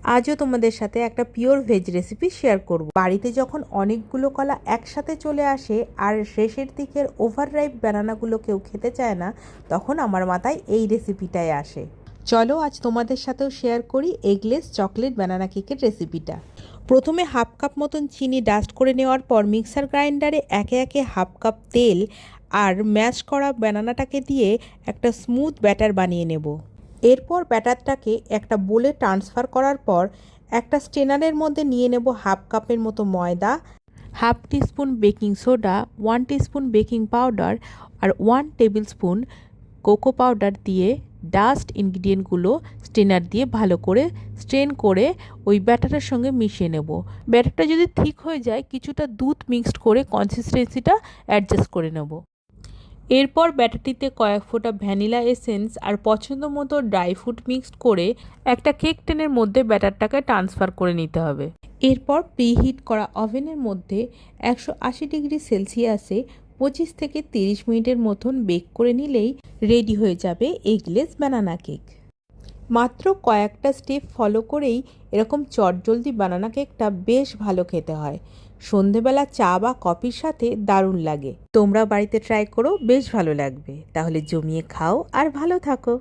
আজও তোমাদের সাথে একটা পিওর ভেজ রেসিপি শেয়ার করব। বাড়িতে যখন অনেকগুলো কলা একসাথে চলে আসে আর শেষের দিকের ওভাররাইপ বানানাগুলো কেউ খেতে চায় না, তখন আমার মাথায় এই রেসিপিটাই আসে। চলো আজ তোমাদের সাথেও শেয়ার করি এগলেস চকলেট বানানা কেকের রেসিপিটা। প্রথমে হাফ কাপ মতন চিনি ডাস্ট করে নেওয়ার পর মিক্সার গ্রাইন্ডারে একে একে হাফ কাপ তেল আর ম্যাশ করা বানানাটাকে দিয়ে একটা স্মুথ ব্যাটার বানিয়ে নেব। এরপর ব্যাটারটাকে একটা বোলে ট্রান্সফার করার পর একটা স্ট্রেনারের মধ্যে নিয়ে নেব হাফ কাপের মতো ময়দা, half teaspoon baking soda, 1 teaspoon baking powder আর 1 টেবিল স্পুন কোকো পাউডার দিয়ে ডাস্ট ইনগ্রিডিয়েন্টগুলো স্ট্রেনার দিয়ে ভালো করে স্ট্রেন করে ওই ব্যাটারের সঙ্গে মিশিয়ে নেব। ব্যাটারটা যদি ঠিক হয়ে যায় কিছুটা দুধ মিক্সড করে কনসিস্টেন্সিটা অ্যাডজাস্ট করে নেব। এরপর ব্যাটারটিতে কয়েক ফোঁটা ভ্যানিলা এসেন্স আর পছন্দ মতো ড্রাই ফ্রুট মিক্সড করে একটা কেক টিনের মধ্যে ব্যাটারটাকে ট্রান্সফার করে নিতে হবে। এরপর প্রিহিট করা ওভেনের মধ্যে 180 ডিগ্রি সেলসিয়াসে 25 থেকে 30 মিনিটের মতন বেক করে নিলেই রেডি হয়ে যাবে এগলেস বানানা কেক। মাত্র কয়েকটা স্টেপ ফলো করেই এরকম চটজলদি বানানা কেকটা বেশ ভালো খেতে হয়। সন্ধেবেলা চা বা কফির সাথে দারুণ লাগে। তোমরা বাড়িতে ট্রাই করো, বেশ ভালো লাগবে। তাহলে জমিয়ে খাও আর ভালো থাকো।